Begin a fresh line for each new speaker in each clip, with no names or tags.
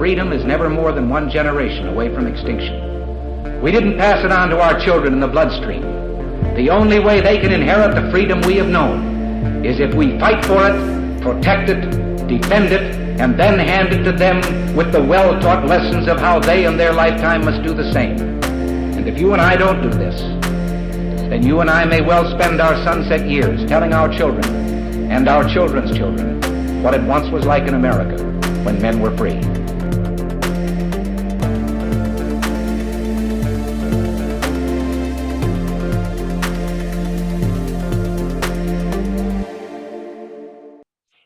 freedom is never more than one generation away from extinction. We didn't pass it on to our children in the bloodstream. The only way they can inherit the freedom we have known is if we fight for it, protect it, defend it, and then hand it to them with the well-taught lessons of how they in their lifetime must do the same. And if you and I don't do this, then you and I may well spend our sunset years telling our children and our children's children what it once was like in America when men were free.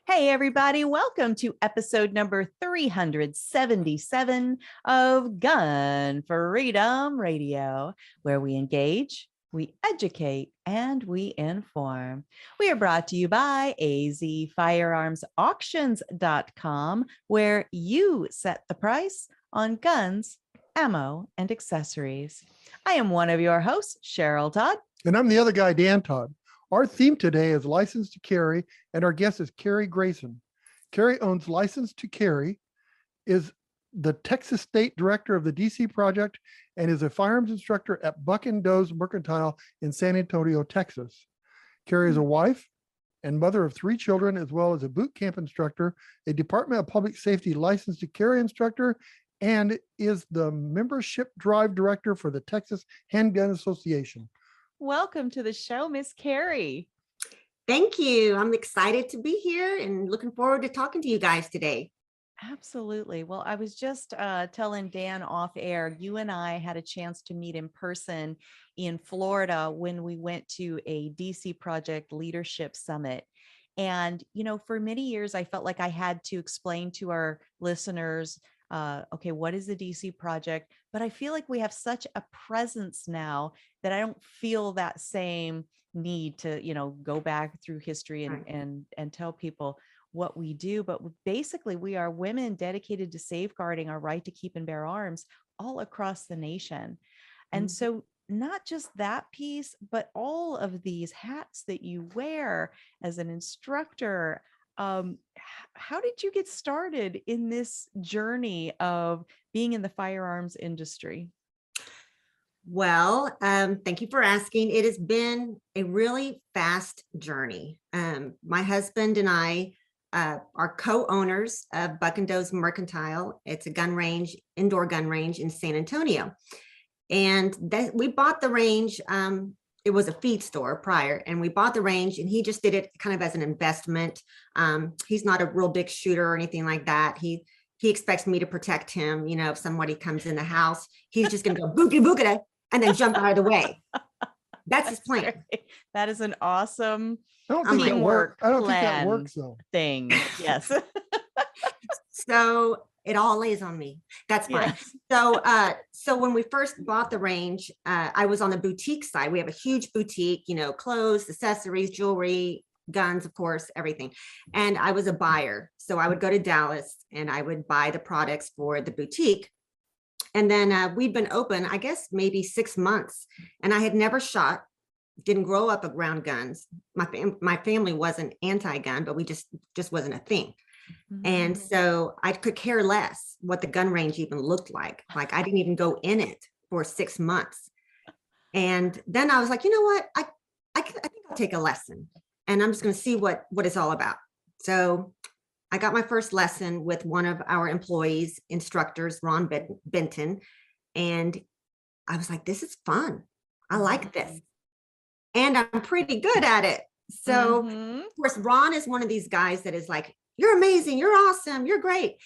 Hey everybody, welcome to episode number 377 of Gun Freedom Radio, where we engage, we educate, and we inform. We are brought to you by azfirearmsauctions.com, where you set the price on guns, ammo, and accessories. I am one of your hosts, Cheryl Todd.
And I'm the other guy, Dan Todd. Our theme today is License to Carry, and our guest is Kari Grayson. Kari owns License to Carry, is the Texas State Director of the DC Project, and is a firearms instructor at Buck and Doe's Mercantile in San Antonio, Texas. Kari is a wife and mother of 3 children, as well as a boot camp instructor, a Department of Public Safety License to Carry instructor, and is the membership drive director for the Texas Handgun Association.
Welcome to the show, Miss Kari.
Thank you. I'm excited to be here and looking forward to talking to you guys today.
Absolutely. Well, I was just telling Dan off air, you and I had a chance to meet in person in Florida when we went to a DC Project Leadership Summit. And, you know, for many years, I felt like I had to explain to our listeners, okay, what is the DC Project? But I feel like we have such a presence now that I don't feel that same need to, you know, go back through history and tell people what we do. But basically, we are women dedicated to safeguarding our right to keep and bear arms all across the nation. And so not just that piece, but all of these hats that you wear as an instructor. How did you get started in this journey of being in the firearms industry?
Well, thank you for asking. It has been a really fast journey. My husband and I are co-owners of Buck and Doe's Mercantile. It's a gun range, indoor gun range in San Antonio. And we bought the range. It was a feed store prior, and we bought the range, and he just did it kind of as an investment. He's not a real big shooter or anything like that. He expects me to protect him. You know, if somebody comes in the house, he's just going to go boogity boogity and then jump out of the way. That's his plan.
Great. That is an awesome
teamwork. I don't think that works though.
Thing. Yes.
So it all lays on me. That's fine. Yes. So when we first bought the range, I was on the boutique side. We have a huge boutique, you know, clothes, accessories, jewelry, guns, of course, everything. And I was a buyer. So I would go to Dallas and I would buy the products for the boutique. And then we'd been open, I guess, maybe 6 months. And I had never shot, didn't grow up around guns. My family wasn't anti-gun, but we just wasn't a thing. And so I could care less what the gun range even looked like. Like I didn't even go in it for 6 months. And then I was like, you know what? I think I'll take a lesson and I'm just going to see what it's all about. So I got my first lesson with one of our employees, instructors, Ron Benton. And I was like, this is fun. I like this. And I'm pretty good at it. So of course, Ron is one of these guys that is like, you're amazing. You're awesome. You're great.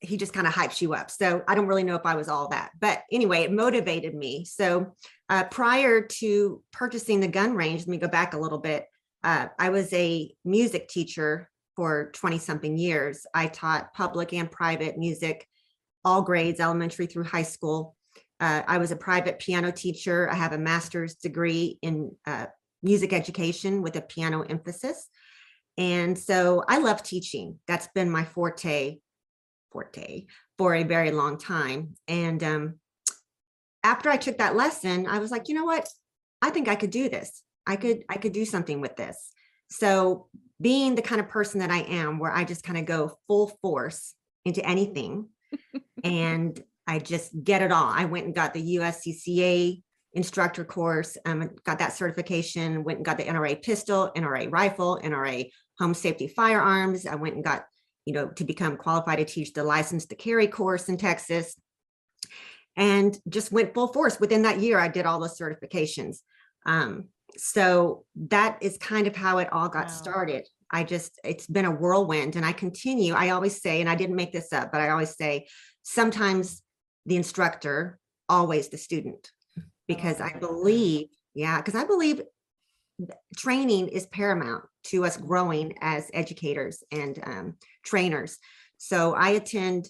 He just kind of hypes you up. So I don't really know if I was all that, but anyway, it motivated me. So prior to purchasing the gun range, let me go back a little bit. I was a music teacher for 20 something years. I taught public and private music, all grades, elementary through high school. I was a private piano teacher. I have a master's degree in music education with a piano emphasis. And so I love teaching. That's been my forte for a very long time. And after I took that lesson, I was like, you know what? I think I could do this. I could do something with this. So being the kind of person that I am, where I just kind of go full force into anything. And I just get it all. I went and got the USCCA instructor course, got that certification, went and got the NRA pistol, NRA rifle, NRA home safety firearms. I went and got, to become qualified to teach the license to carry course in Texas, and just went full force. Within that year, I did all the certifications. So that is kind of how it all got started. It's been a whirlwind, and I always say, and I didn't make this up, but I always say, sometimes the instructor, always the student, because I believe training is paramount to us growing as educators and trainers. So I attend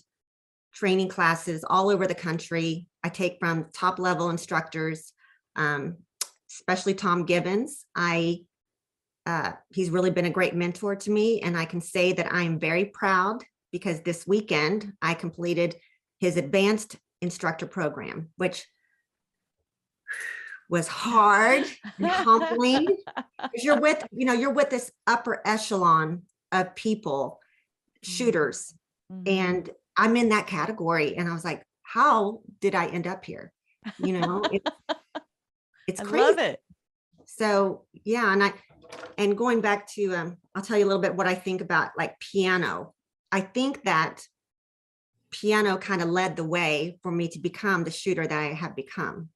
training classes all over the country. I take from top level instructors, especially Tom Gibbons. He's really been a great mentor to me, and I can say that I am very proud because this weekend I completed his advanced instructor program, which was hard and humbling. You're with this upper echelon of people, shooters, and I'm in that category. And I was like, how did I end up here? It's crazy. I love it. So yeah, and going back to, I'll tell you a little bit what I think about like piano. I think that piano kind of led the way for me to become the shooter that I have become.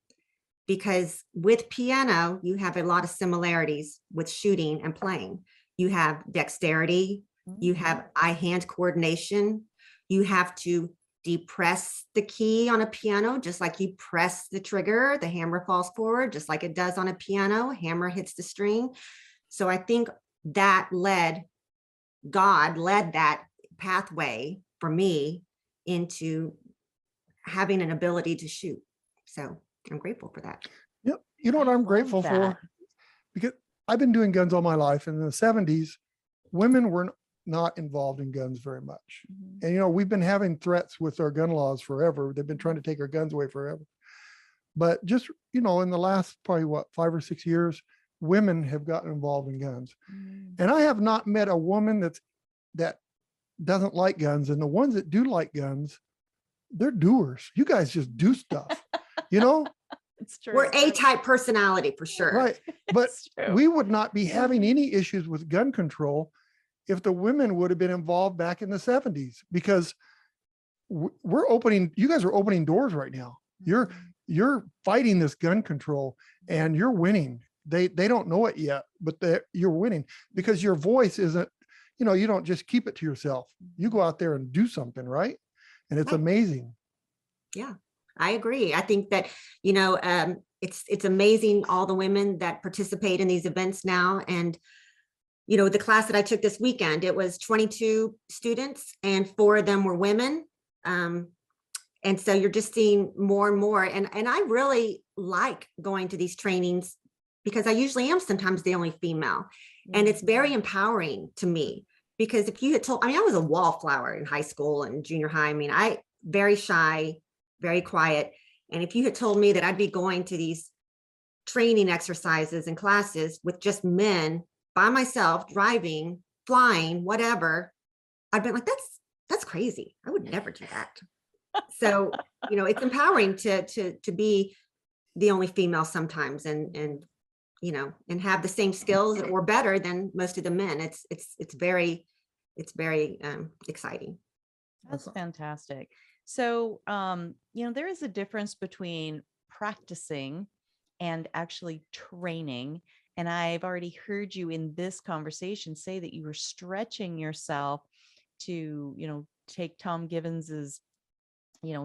Because with piano, you have a lot of similarities with shooting and playing. You have dexterity, you have eye-hand coordination, you have to depress the key on a piano, just like you press the trigger, the hammer falls forward, just like it does on a piano, hammer hits the string. So I think that God led that pathway for me into having an ability to shoot. So I'm grateful for that.
Yep. You know what I'm grateful for? Because I've been doing guns all my life. In the 70s, women were not involved in guns very much. And, we've been having threats with our gun laws forever. They've been trying to take our guns away forever. But just, in the last probably 5 or 6 years, women have gotten involved in guns. And I have not met a woman that doesn't like guns. And the ones that do like guns, they're doers. You guys just do stuff.
It's true. We're A-type personality for sure.
Right. But we would not be having any issues with gun control if the women would have been involved back in the 70s, because you guys are opening doors right now. You're fighting this gun control and you're winning. They don't know it yet, but you're winning because your voice isn't, you don't just keep it to yourself. You go out there and do something, right? And it's amazing.
Yeah. I agree. I think that, it's amazing, all the women that participate in these events now. And, the class that I took this weekend, it was 22 students and 4 of them were women. And so you're just seeing more and more. And I really like going to these trainings because I usually am sometimes the only female. And it's very empowering to me because if you had told, I was a wallflower in high school and junior high. I very shy, very quiet. And if you had told me that I'd be going to these training exercises and classes with just men by myself, driving, flying, whatever, I'd been like, that's crazy. I would never do that. So, it's empowering to be the only female sometimes and have the same skills or better than most of the men. It's very exciting.
That's fantastic. So, there is a difference between practicing and actually training. And I've already heard you in this conversation say that you were stretching yourself to, take Tom Gibbons's,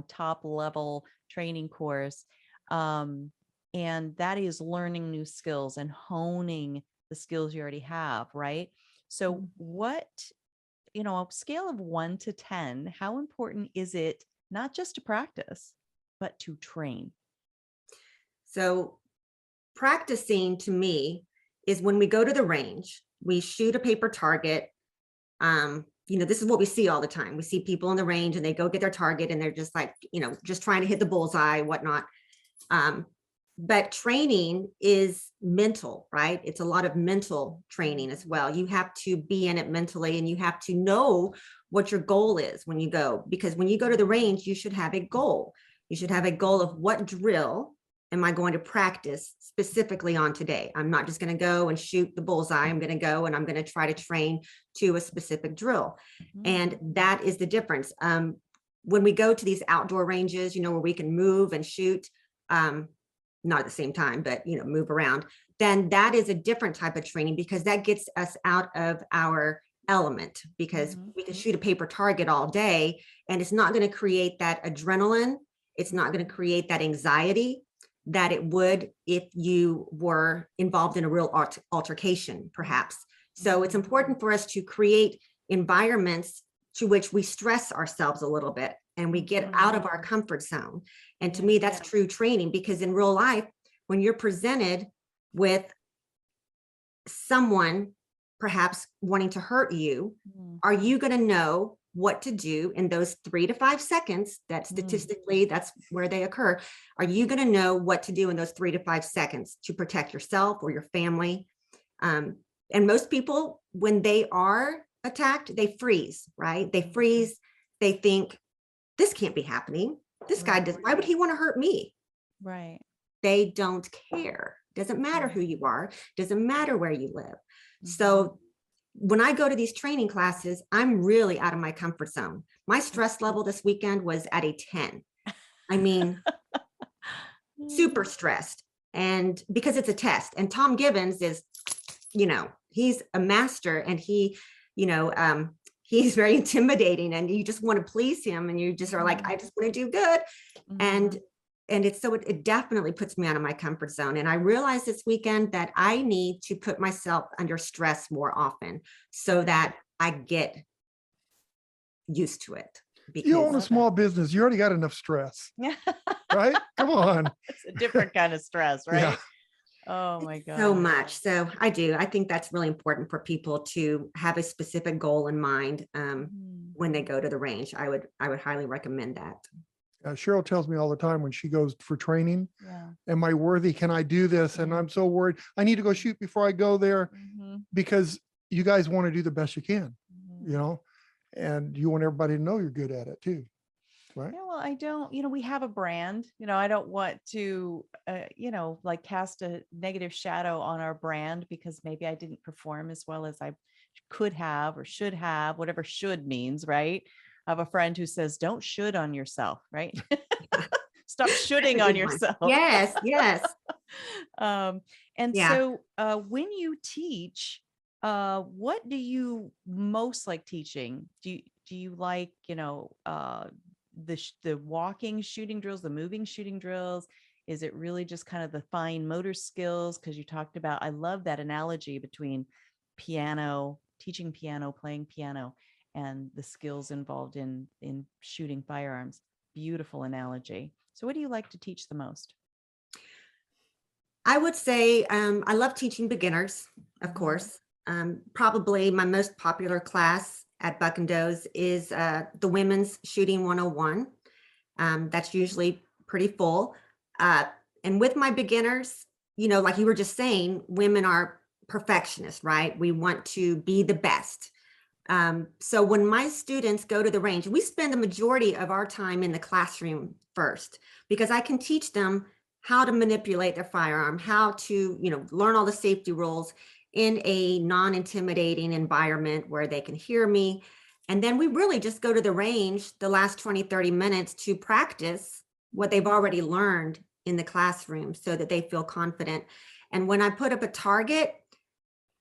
top level training course. And that is learning new skills and honing the skills you already have, right? So what, a scale of 1 to 10, how important is it not just to practice, but to train?
So practicing to me is when we go to the range, we shoot a paper target. This is what we see all the time. We see people in the range and they go get their target and they're just like, just trying to hit the bullseye, whatnot. But training is mental, right? It's a lot of mental training as well. You have to be in it mentally and you have to know what your goal is when you go, because when you go to the range, you should have a goal. You should have a goal of what drill am I going to practice specifically on today? I'm not just going to go and shoot the bullseye. I'm going to go and I'm going to try to train to a specific drill. And that is the difference. When we go to these outdoor ranges, you know, where we can move and shoot, not at the same time, but, you know, move around, then that is a different type of training, because that gets us out of our element, because we can shoot a paper target all day and it's not going to create that adrenaline. It's not going to create that anxiety that it would if you were involved in a real altercation, perhaps. So it's important for us to create environments to which we stress ourselves a little bit and we get out of our comfort zone. And to me, that's true training, because in real life, when you're presented with someone perhaps wanting to hurt you, are you going to know what to do in those 3 to 5 seconds that statistically that's where they occur? Are you going to know what to do in those 3 to 5 seconds to protect yourself or your family? And most people, when they are attacked, they freeze, right? They freeze. They think, this can't be happening. This guy does, why would he want to hurt me?
Right.
They don't care. Doesn't matter who you are. Doesn't matter where you live. So when I go to these training classes, I'm really out of my comfort zone. My stress level this weekend was at a 10. I mean, super stressed. And because it's a test, and Tom Gibbons is, you know, he's a master, and he, you know, he's very intimidating, and you just want to please him, and you just are like, I just want to do good. And it's so it definitely puts me out of my comfort zone. And I realized this weekend that I need to put myself under stress more often so that I get used to it.
You own a small business. You already got enough stress, right? Come on.
It's a different kind of stress, right?
Yeah.
Oh my God.
So much. So I think that's really important for people to have a specific goal in mind when they go to the range. I would highly recommend that.
Cheryl tells me all the time when she goes for training, am I worthy? Can I do this? And I'm so worried. I need to go shoot before I go there, because you guys want to do the best you can, you know, and you want everybody to know you're good at it too. Right.
Yeah, well, I don't, you know, we have a brand, you know, I don't want to, you know, like cast a negative shadow on our brand because maybe I didn't perform as well as I could have or should have, whatever should means, right? I have a friend who says, don't should on yourself, right? Stop shoulding on yourself.
Yes, yes.
So when you teach, what do you most like teaching? Do you like, you know, the walking shooting drills, the moving shooting drills? Is it really just kind of the fine motor skills? Because you talked about, I love that analogy between piano, teaching piano, playing piano, and the skills involved in shooting firearms. Beautiful analogy. So what do you like to teach the most?
I would say I love teaching beginners, of course. Probably my most popular class at Buck and Doe's is the Women's Shooting 101. That's usually pretty full. And with my beginners, you know, like you were just saying, women are perfectionists, right? We want to be the best. So when my students go to the range, we spend the majority of our time in the classroom first, because I can teach them how to manipulate their firearm, how to, you know, learn all the safety rules in a non-intimidating environment where they can hear me. And then we really just go to the range the last 20, 30 minutes to practice what they've already learned in the classroom so that they feel confident. And when I put up a target,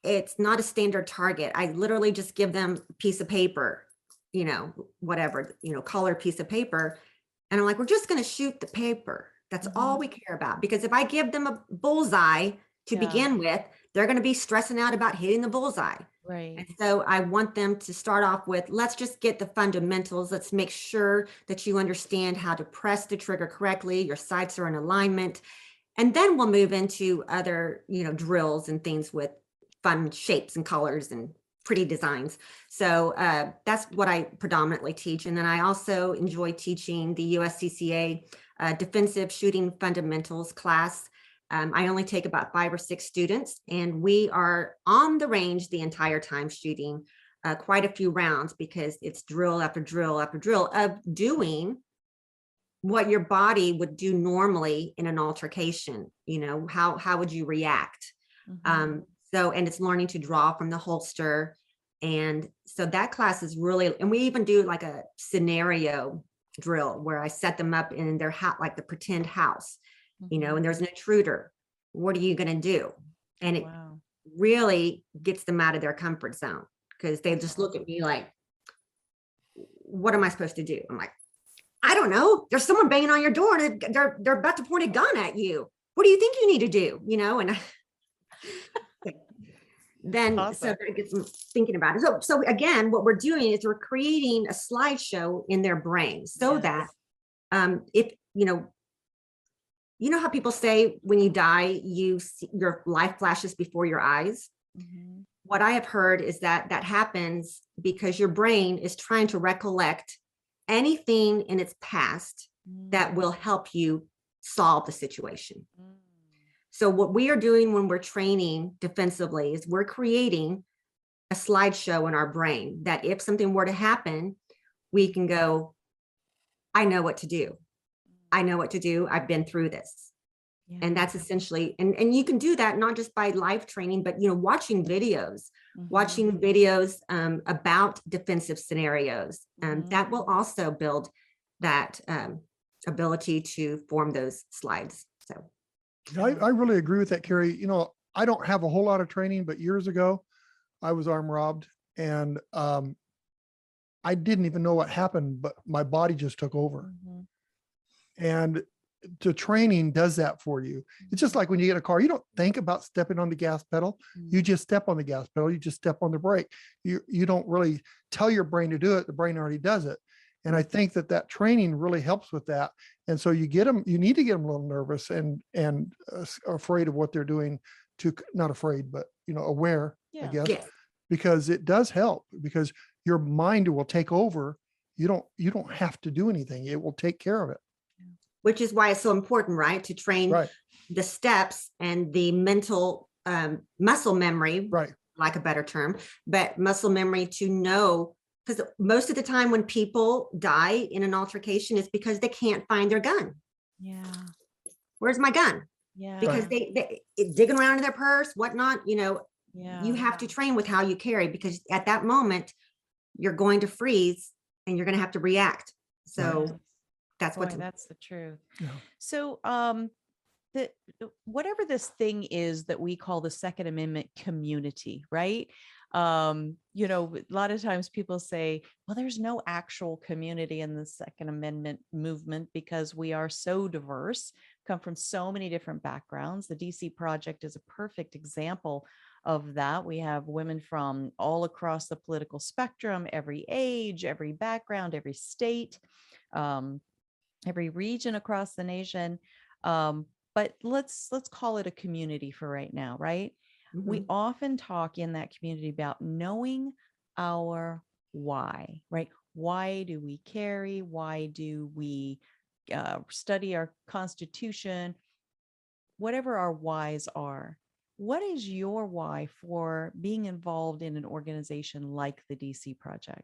it's not a standard target. I literally just give them a piece of paper, you know, whatever, you know, colored piece of paper. And I'm like, we're just going to shoot the paper. That's all we care about. Because if I give them a bullseye to begin with, they're going to be stressing out about hitting the bullseye.
Right.
And so I want them to start off with, let's just get the fundamentals. Let's make sure that you understand how to press the trigger correctly. Your sights are in alignment. And then we'll move into other, you know, drills and things with fun shapes and colors and pretty designs. So that's what I predominantly teach. And then I also enjoy teaching the USCCA Defensive Shooting Fundamentals class. I only take about 5 or 6 students, and we are on the range the entire time shooting quite a few rounds, because it's drill after drill after drill of doing what your body would do normally in an altercation. You know, how would you react? So, and it's learning to draw from the holster. And so that class is really, and we even do like a scenario drill where I set them up in their house, like the pretend house, you know, and there's an intruder. What are you going to do? And it really gets them out of their comfort zone, because they just look at me like, what am I supposed to do? I'm like, I don't know. There's someone banging on your door and they're about to point a gun at you. What do you think you need to do? You know, and then so that gets them thinking about it. So again, what we're doing is we're creating a slideshow in their brain, so that if you know how people say when you die, your life flashes before your eyes. What I have heard is that happens because your brain is trying to recollect anything in its past that will help you solve the situation. So what we are doing when we're training defensively is we're creating a slideshow in our brain that if something were to happen, we can go, I know what to do. I know what to do. I've been through this. And that's essentially, and you can do that not just by live training, but, you know, watching videos about defensive scenarios. That will also build that ability to form those slides. So
I really agree with that, Kari. You know, I don't have a whole lot of training, but years ago I was armed robbed, and I didn't even know what happened, but my body just took over. And the training does that for you. It's just like when you get a car, you don't think about stepping on the gas pedal. You just step on the gas pedal. You just step on the brake. You don't really tell your brain to do it. The brain already does it. And I think that training really helps with that. And so you need to get them a little nervous and afraid of what they're doing, not afraid, but, you know, aware, I guess, because it does help, because your mind will take over. You don't have to do anything. It will take care of it.
Which is why it's so important, right? To train the steps and the mental muscle memory, like a better term, but muscle memory to know, because most of the time when people die in an altercation, it's because they can't find their gun. Where's my gun? Because they digging around in their purse, whatnot, you know, you have to train with how you carry, because at that moment you're going to freeze and you're going to have to react. So that's
that's the truth. So whatever this thing is that we call the Second Amendment community, right? You know, a lot of times people say, well, there's no actual community in the Second Amendment movement because we are so diverse, come from so many different backgrounds. The DC Project is a perfect example of that. We have women from all across the political spectrum, every age, every background, every state, every region across the nation. But let's call it a community for right now, right? We often talk in that community about knowing our why, right? Why do we carry? Why do we study our Constitution? Whatever our whys are, what is your why for being involved in an organization like the DC Project?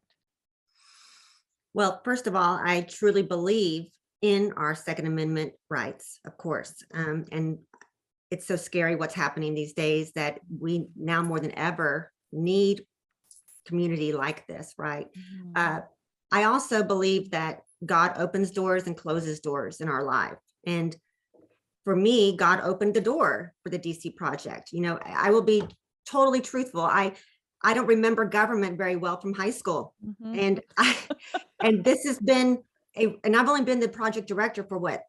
Well, first of all, I truly believe in our Second Amendment rights, of course. And it's so scary what's happening these days that we now more than ever need community like this, right? I also believe that God opens doors and closes doors in our life. And for me, God opened the door for the DC Project. You know, I will be totally truthful. I don't remember government very well from high school. And this has been and I've only been the project director for what,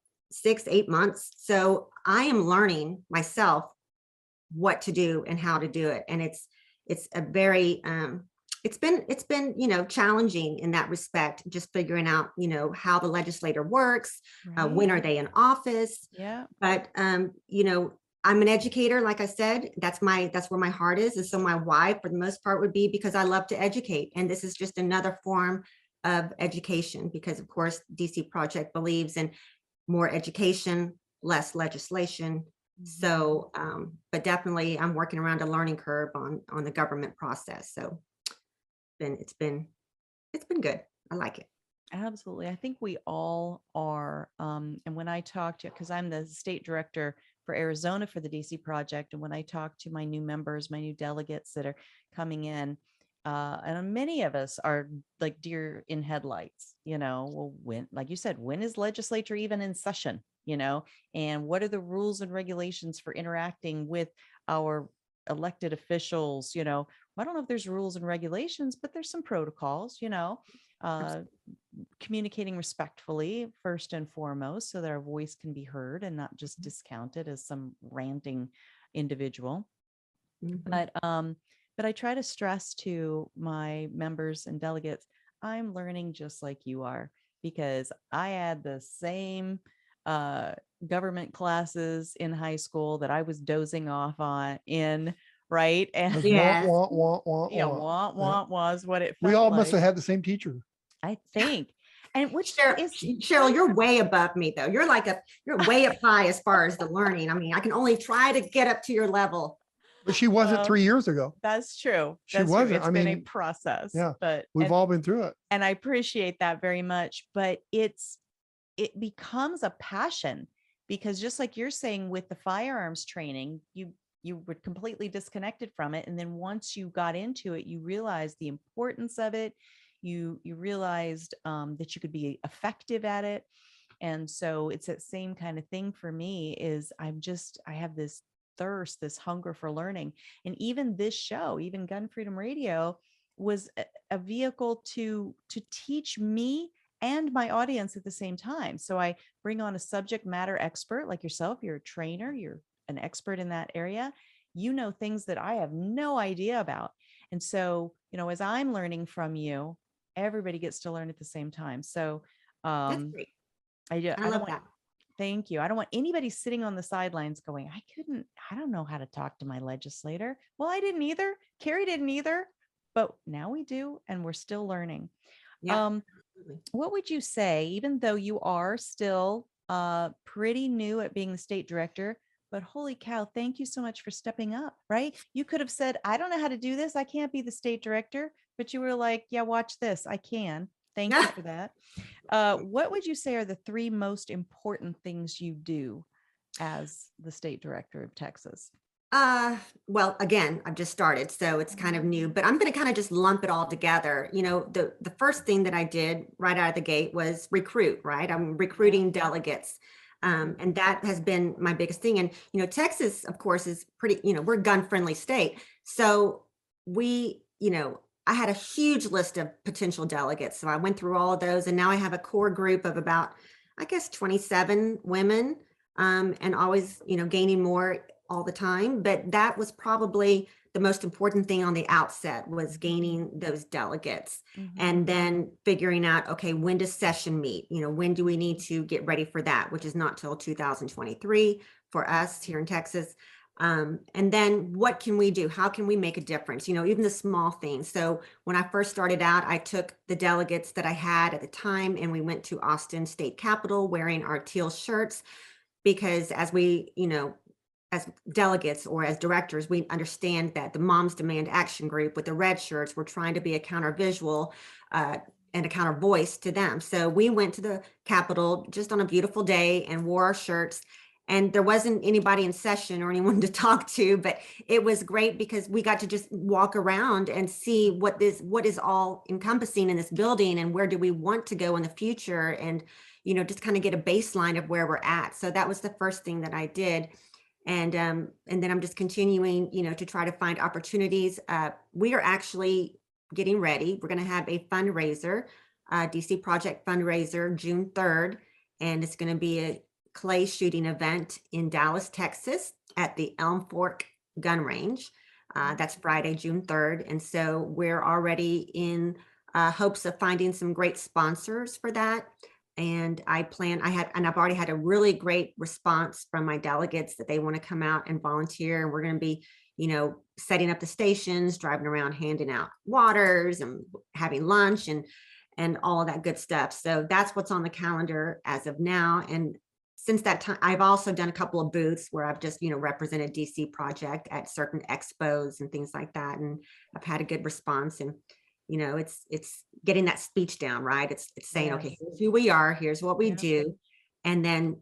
6-8 months. So I am learning myself what to do and how to do it. And it's a very, it's been, you know, challenging in that respect, just figuring out, you know, how the legislator works, when are they in office? But, you know, I'm an educator, like I said, that's where my heart is. And so my why for the most part would be because I love to educate. And this is just another form of education, because of course, DC Project believes in more education, less legislation. So, but definitely I'm working around a learning curve on the government process. So been good. I like it.
Absolutely. I think we all are. And when I talk to, because I'm the state director for Arizona for the DC project, and when I talk to my new members, my new delegates that are coming in, and many of us are like deer in headlights, well, when, like you said, when is legislature even in session, and what are the rules and regulations for interacting with our elected officials? I don't know if there's rules and regulations, but there's some protocols, communicating respectfully first and foremost, so that our voice can be heard and not just discounted as some ranting individual. But I try to stress to my members and delegates, I'm learning just like you are, because I had the same government classes in high school that I was dozing off on in, right? And
Yes.
want was what it felt
We all
like.
must have had the same teacher.
I think. And which is
Cheryl, you're way above me though. You're way up high as far as the learning. I mean, I can only try to get up to your level.
But she wasn't 3 years ago.
That's true.
She
That's
wasn't.
True. It's
I
been a
mean,
process.
yeah,
but
we've all been through it.
And I appreciate that very much. But it becomes a passion, because just like you're saying with the firearms training, you were completely disconnected from it. And then once you got into it, you realized the importance of it. You realized that you could be effective at it. And so it's that same kind of thing for me. Is I have this thirst, this hunger for learning. And even this show, even Gun Freedom Radio, was a vehicle to teach me and my audience at the same time. So I bring on a subject matter expert like yourself. You're a trainer, you're an expert in that area. Things that I have no idea about. And so, as I'm learning from you, everybody gets to learn at the same time. So
That's great.
I
love that.
Thank you. I don't want anybody sitting on the sidelines going, I don't know how to talk to my legislator. Well, I didn't either. Kari didn't either, but now we do, and we're still learning.
Yeah.
What would you say, even though you are still pretty new at being the state director, but holy cow, thank you so much for stepping up, right? You could have said, I don't know how to do this. I can't be the state director, but you were like, yeah, watch this. I can. Thank you for that. What would you say are the 3 most important things you do as the state director of Texas?
Well, again, I've just started, so it's kind of new, but I'm going to kind of just lump it all together. The first thing that I did right out of the gate was recruit, right? I'm recruiting delegates. And that has been my biggest thing. And, Texas, of course, is pretty, we're a gun-friendly state. So I had a huge list of potential delegates. So I went through all of those, and now I have a core group of about, I guess, 27 women, and always, gaining more all the time. But that was probably the most important thing on the outset, was gaining those delegates, and then figuring out, okay, when does session meet? When do we need to get ready for that, which is not till 2023 for us here in Texas. And then what can we do? How can we make a difference? Even the small things. So when I first started out, I took the delegates that I had at the time, and we went to Austin State Capitol wearing our teal shirts, because as we, as delegates or as directors, we understand that the Moms Demand Action Group with the red shirts, we're trying to be a counter visual and a counter voice to them. So we went to the Capitol just on a beautiful day and wore our shirts. And there wasn't anybody in session or anyone to talk to, but it was great because we got to just walk around and see what is all encompassing in this building, and where do we want to go in the future, and just kind of get a baseline of where we're at. So that was the first thing that I did. And then I'm just continuing, to try to find opportunities. We are actually getting ready. We're going to have a fundraiser, DC Project fundraiser, June 3rd, and it's going to be a clay shooting event in Dallas, Texas, at the Elm Fork Gun Range. That's Friday, June 3rd. And so we're already in hopes of finding some great sponsors for that. And I've already had a really great response from my delegates that they want to come out and volunteer. And we're going to be, setting up the stations, driving around, handing out waters and having lunch and all of that good stuff. So that's what's on the calendar as of now. And since that time, I've also done a couple of booths where I've just, represented DC Project at certain expos and things like that. And I've had a good response. And, it's getting that speech down, right? It's saying,
Yes.
okay, here's who we are, here's what we
Yep.
do, and then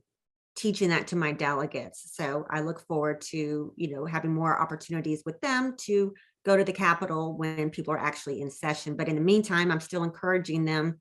teaching that to my delegates. So I look forward to, having more opportunities with them to go to the Capitol when people are actually in session. But in the meantime, I'm still encouraging them,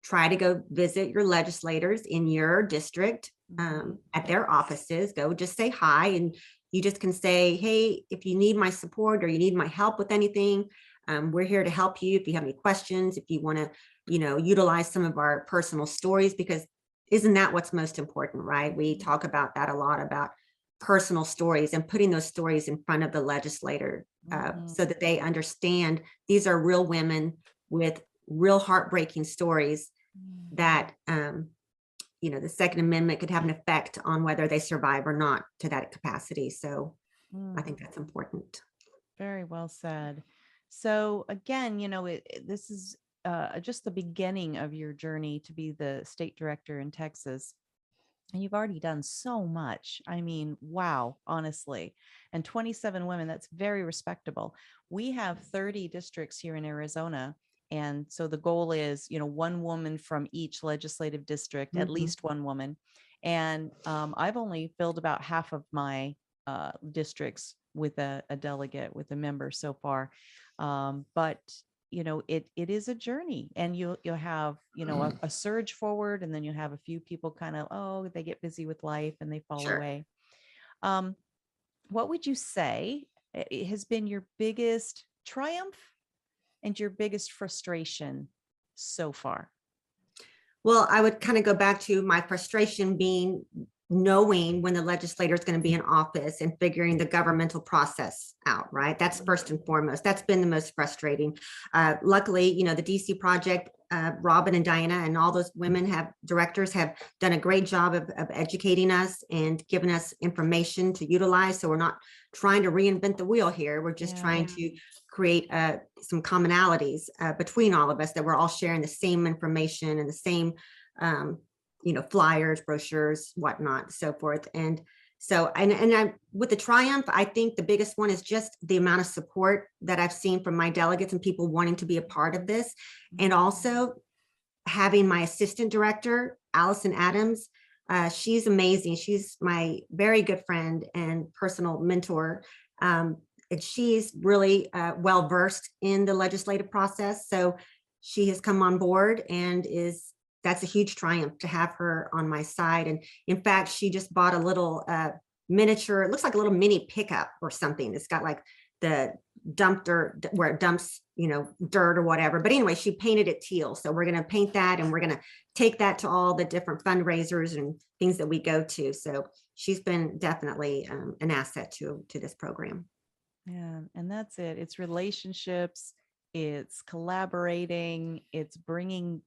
try to go visit your legislators in your district, at their offices. Go just say hi, and you just can say, hey, if you need my support or you need my help with anything, we're here to help you. If you have any questions, if you want to, utilize some of our personal stories, because isn't that what's most important, right? We talk about that a lot, about personal stories and putting those stories in front of the legislator, so that they understand these are real women with real heartbreaking stories that, the Second Amendment could have an effect on whether they survive or not to that capacity. So I think that's important.
Very well said. So again, this is just the beginning of your journey to be the state director in Texas. And you've already done so much. I mean, wow, honestly. And 27 women, that's very respectable. We have 30 districts here in Arizona. And so the goal is, one woman from each legislative district, at least one woman. And I've only filled about half of my districts with a delegate, with a member so far. But it is a journey, and you'll have, a surge forward, and then you have a few people kind of, they get busy with life and they fall away. What would you say it has been your biggest triumph and your biggest frustration so far?
Well, I would kind of go back to my frustration being knowing when the legislator is going to be in office and figuring the governmental process out, right? That's first and foremost. That's been the most frustrating. Luckily, the DC project, Robin and Diana and all those directors have done a great job of educating us and giving us information to utilize. So we're not trying to reinvent the wheel here. We're just trying to create some commonalities between all of us, that we're all sharing the same information and the same flyers, brochures, whatnot, so forth. And so, with the triumph, I think the biggest one is just the amount of support that I've seen from my delegates and people wanting to be a part of this. And also having my assistant director, Allison Adams. She's amazing. She's my very good friend and personal mentor. And she's really well-versed in the legislative process. So she has come on board, and that's a huge triumph to have her on my side. And in fact, she just bought a little miniature, it looks like a little mini pickup or something. It's got like the dumpster where it dumps, dirt or whatever. But anyway, she painted it teal. So we're going to paint that, and we're going to take that to all the different fundraisers and things that we go to. So she's been definitely an asset to this program.
Yeah, and that's it. It's relationships, it's collaborating, it's bringing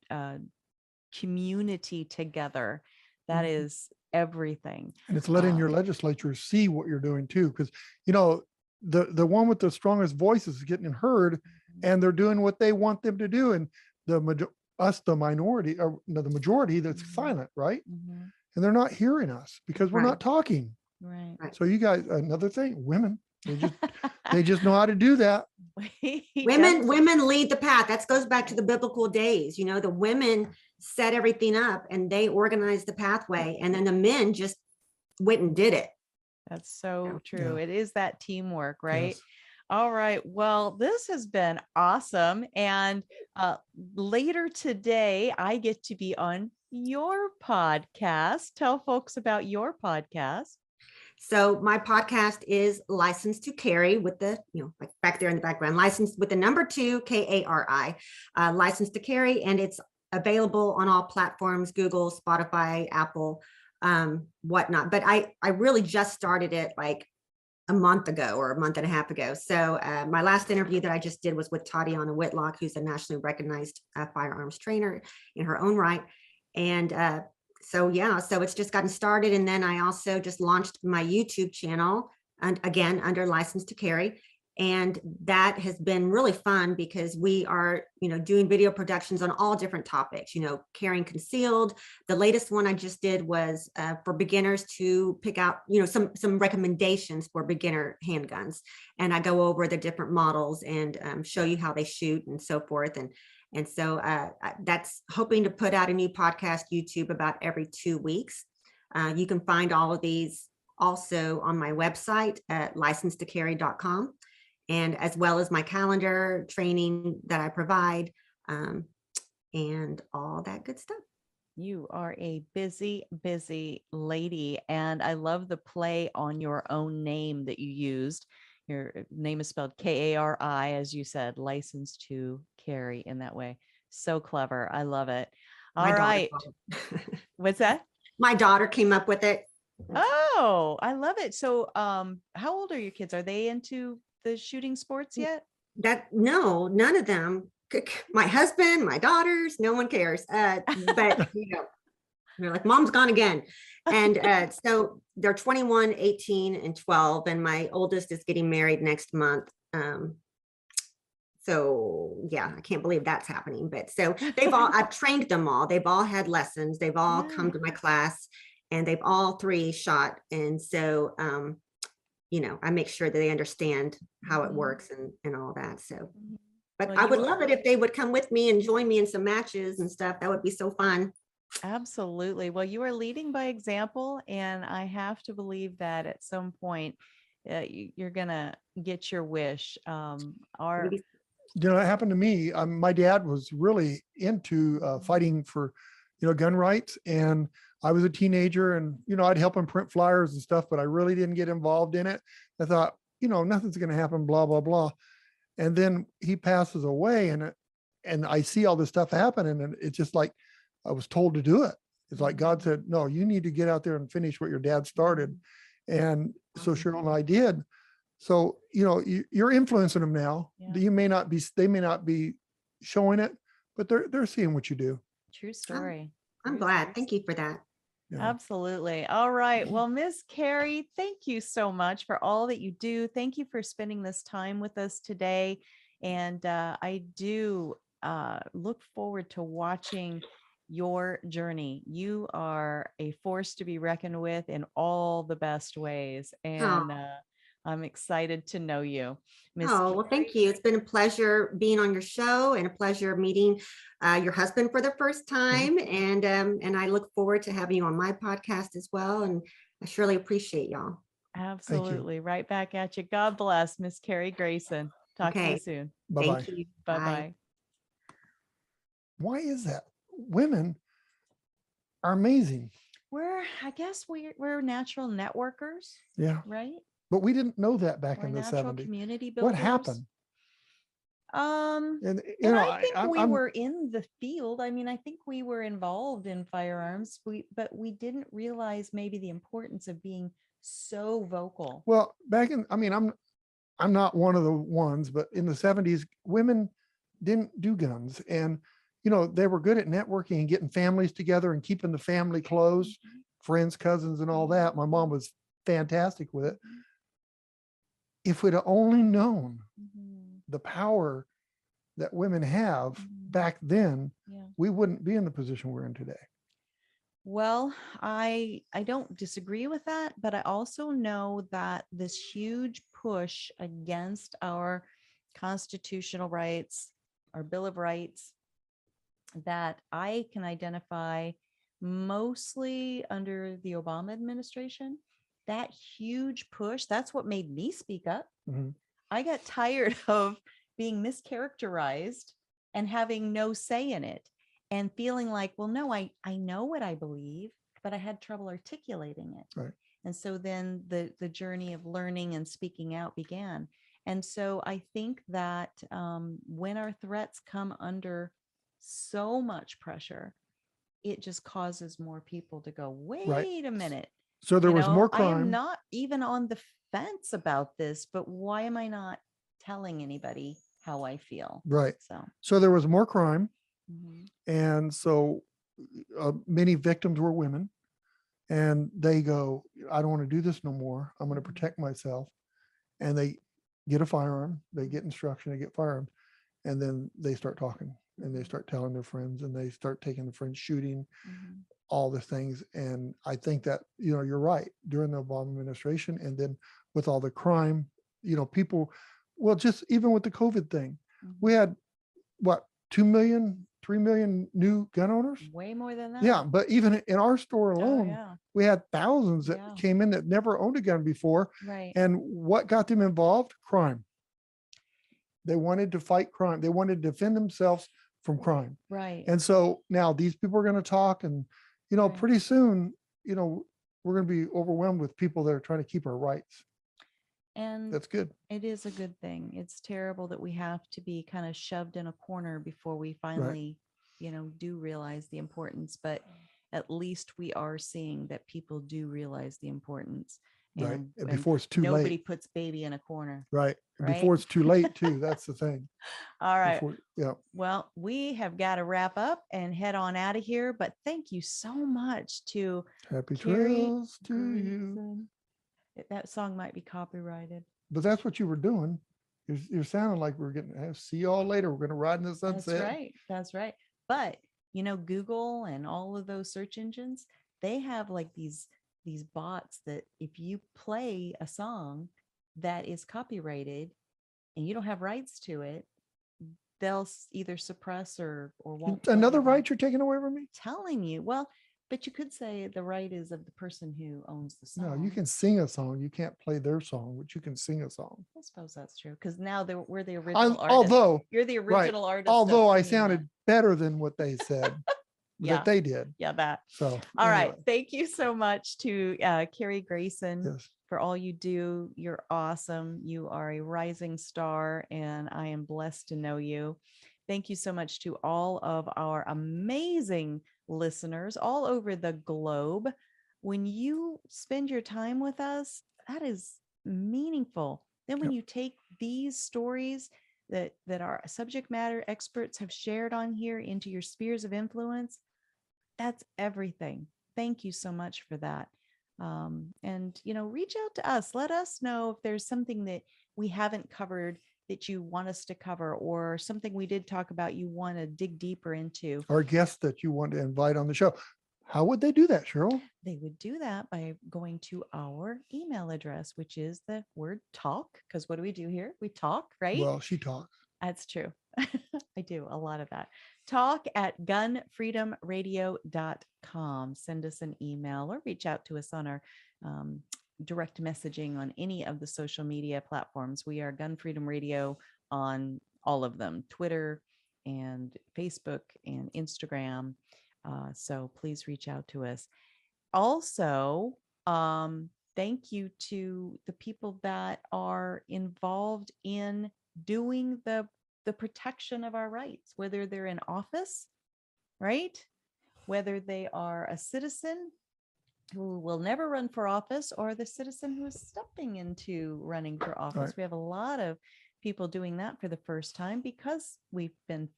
community together. That is everything.
And it's letting your legislatures see what you're doing too, because the one with the strongest voices is getting heard, and they're doing what they want them to do, and the minority, or the majority that's silent, right? And they're not hearing us because we're not talking.
Right.
So you guys, another thing, women, they just know how to do that.
Women lead the path. That goes back to the biblical days. The women set everything up and they organized the pathway, and then the men just went and did it.
That's so true. It is that teamwork, right?
Yes.
All right. Well, this has been awesome. And later today, I get to be on your podcast. Tell folks about your podcast.
So my podcast is Licensed to Carry, with the, like back there in the background, licensed with the number 2, Kari, Licensed to Carry. And it's available on all platforms, Google, Spotify, Apple, whatnot. But I really just started it like a month ago or a month and a half ago. So my last interview that I just did was with Tatiana Whitlock, who's a nationally recognized firearms trainer in her own right. And so it's just gotten started. And then I also just launched my YouTube channel, and again, under Licensed to Carry. And that has been really fun because we are, doing video productions on all different topics, carrying concealed. The latest one I just did was for beginners to pick out, some recommendations for beginner handguns. And I go over the different models and show you how they shoot and so forth. And so that's hoping to put out a new podcast, YouTube, about every 2 weeks. You can find all of these also on my website at licensedtocarry.com. and as well as my calendar training that I provide, and all that good stuff.
You are a busy, busy lady. And I love the play on your own name that you used. Your name is spelled Kari, as you said, licensed to carry in that way. So clever. I love it. All right. What's that?
My daughter came up with it.
Oh, I love it. So how old are your kids? Are they into the shooting sports yet?
No, none of them. My husband, my daughters, no one cares. But they're like, mom's gone again. And so they're 21, 18, and 12. And my oldest is getting married next month. So yeah, I can't believe that's happening. But so I've trained them all. They've all had lessons. They've all come to my class, and they've all 3 shot. And so I make sure that they understand how it works and all that. So, but I would love it if they would come with me and join me in some matches and stuff. That would be so fun.
Absolutely. Well, you are leading by example, and I have to believe that at some point you're going to get your wish.
It happened to me. My dad was really into fighting for, gun rights. And I was a teenager, and, I'd help him print flyers and stuff, but I really didn't get involved in it. I thought, nothing's going to happen, blah, blah, blah. And then he passes away, and I see all this stuff happening, and it's just like, I was told to do it. It's like God said, no, you need to get out there and finish what your dad started. And so Cheryl and I did. So, you're influencing them now.
Yeah.
They may not be showing it, but they're seeing what you do.
True story.
I'm glad. Thank you for that.
Yeah.
Absolutely. All right. Well, Miss Kari, thank you so much for all that you do. Thank you for spending this time with us today. And I do look forward to watching your journey. You are a force to be reckoned with in all the best ways. And I'm excited to know you.
Well, thank you. It's been a pleasure being on your show, and a pleasure meeting your husband for the first time. And I look forward to having you on my podcast as well. And I surely appreciate y'all.
Absolutely. Right back at you. God bless, Miss Kari Grayson. Talk to you soon.
Bye-bye.
Thank you.
Bye-bye.
Why is that? Women are amazing.
I guess we're natural networkers.
Yeah.
Right.
But we didn't know that back
We're
in the
natural
70s.
community builders.
What happened?
And I think we were in the field. I mean, I think we were involved in firearms, but we didn't realize maybe the importance of being so vocal.
Well, I'm not one of the ones, but in the 70s, women didn't do guns. And, they were good at networking and getting families together and keeping the family close, friends, cousins, and all that. My mom was fantastic with it. If we'd have only known the power that women have back then, we wouldn't be in the position we're in today.
Well, I don't disagree with that, but I also know that this huge push against our constitutional rights, our Bill of Rights, that I can identify mostly under the Obama administration, that huge push, that's what made me speak up. I got tired of being mischaracterized and having no say in it, and feeling like, well, no, I know what I believe, but I had trouble articulating it.
Right.
And so then the journey of learning and speaking out began. And so I think that when our threats come under so much pressure, it just causes more people to go, wait a minute.
So there was more crime.
I am not even on the fence about this, but why am I not telling anybody how I feel?
Right.
So
there was more crime. And so many victims were women, and they go, I don't want to do this no more. I'm going to protect myself. And get a firearm, they get instruction, they get firearms, and then they start talking and they start telling their friends and they start taking the friends shooting, all the things. And I think that, you're right, during the Obama administration, and then with all the crime, people, well, just even with the COVID thing, we had what, 2 million, 3 million new gun owners?
Way more than that.
Yeah, but even in our store
Oh,
alone,
yeah.
we had thousands that
Yeah.
came in that never owned a gun before.
Right.
And what got them involved? Crime. They wanted to fight crime. They wanted to defend themselves from crime.
Right.
And so now these people are going to talk, and,
Right.
pretty soon, we're going to be overwhelmed with people that are trying to keep our rights.
And
That's good.
it is a good thing. It's terrible that we have to be kind of shoved in a corner before we finally, do realize the importance, but at least we are seeing that people do realize the importance.
Right.
And
Before it's too
nobody
late.
puts baby in a corner.
Right. And
right?
before it's too late too. That's the thing.
All right.
Yeah.
Well, we have got to wrap up and head on out of here, but thank you so much to
Happy
Kari
trails to you.
Grayson. That song might be copyrighted.
But that's what you were doing. You're sounding like we're getting, see you all later. We're going to ride in the sunset.
That's right. That's right. But Google and all of those search engines, they have like these bots that if you play a song that is copyrighted and you don't have rights to it, they'll either suppress or won't.
Another right you're taking away from me?
Telling you. Well, but you could say the right is of the person who owns the song.
No, you can sing a song. You can't play their song, but you can sing a song.
I suppose that's true. Because now we're the original artist. You're the
right,
original artist.
although I sounded better than what they said
Yeah.
that they did.
Yeah, that.
So
all right.
anyway.
Thank you so much to Kari Grayson
Yes.
for all you do. You're awesome. You are a rising star, and I am blessed to know you. Thank you so much to all of our amazing listeners all over the globe. When you spend your time with us, that is meaningful. Then when you take these stories that our subject matter experts have shared on here into your spheres of influence, that's everything. Thank you so much for that. And reach out to us. Let us know if there's something that we haven't covered that you want us to cover, or something we did talk about you want to dig deeper into.
Or guests that you want to invite on the show. How would they do that, Cheryl?
They would do that by going to our email address, which is the word talk. Because what do we do here? We talk, right?
Well, she talks.
That's true. I do a lot of that. Talk at GunFreedomRadio.com. Send us an email or reach out to us on our direct messaging on any of the social media platforms. We are Gun Freedom Radio on all of them, Twitter and Facebook and Instagram. So please reach out to us. Also, thank you to the people that are involved in doing the protection of our rights, whether they're in office, right? Whether they are a citizen who will never run for office, or the citizen who is stepping into running for office.
Right.
We have a lot of people doing that for the first time because we've been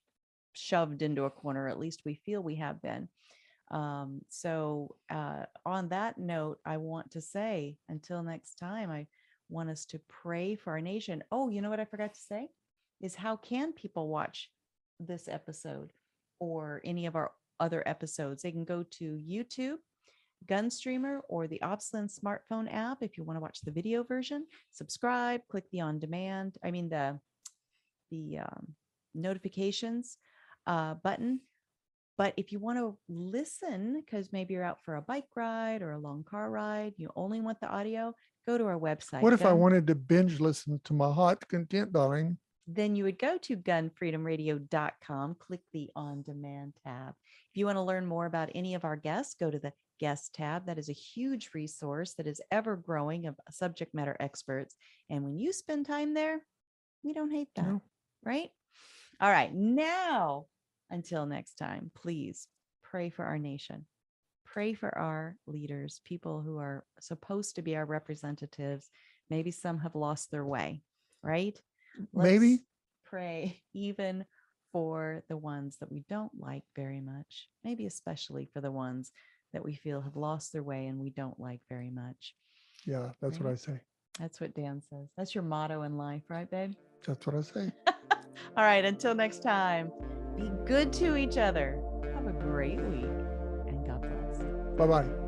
shoved into a corner. At least we feel we have been. So on that note, I want to say, until next time, I want us to pray for our nation. Oh, you know what I forgot to say is, how can people watch this episode or any of our other episodes? They can go to YouTube, GunStreamer, or the OpsLens smartphone app if you want to watch the video version. Subscribe, click the on demand, the notifications button. But if you want to listen, because maybe you're out for a bike ride or a long car ride, you only want the audio, go to our website.
What if I wanted to binge listen to my hot content, darling?
Then you would go to GunFreedomRadio.com, click the on demand tab. If you want to learn more about any of our guests, go to the guest tab. That is a huge resource that is ever growing of subject matter experts. And when you spend time there, we don't hate that,
No.
right? All right. Now, until next time, please pray for our nation. Pray for our leaders, people who are supposed to be our representatives. Maybe some have lost their way, right?
Maybe.
Let's pray even for the ones that we don't like very much, maybe especially for the ones that we feel have lost their way and we don't like very much.
Yeah, that's what I say.
That's what Dan says. That's your motto in life, right, babe?
That's what I say.
All right. Until next time, be good to each other. Have a great week and God bless.
Bye-bye.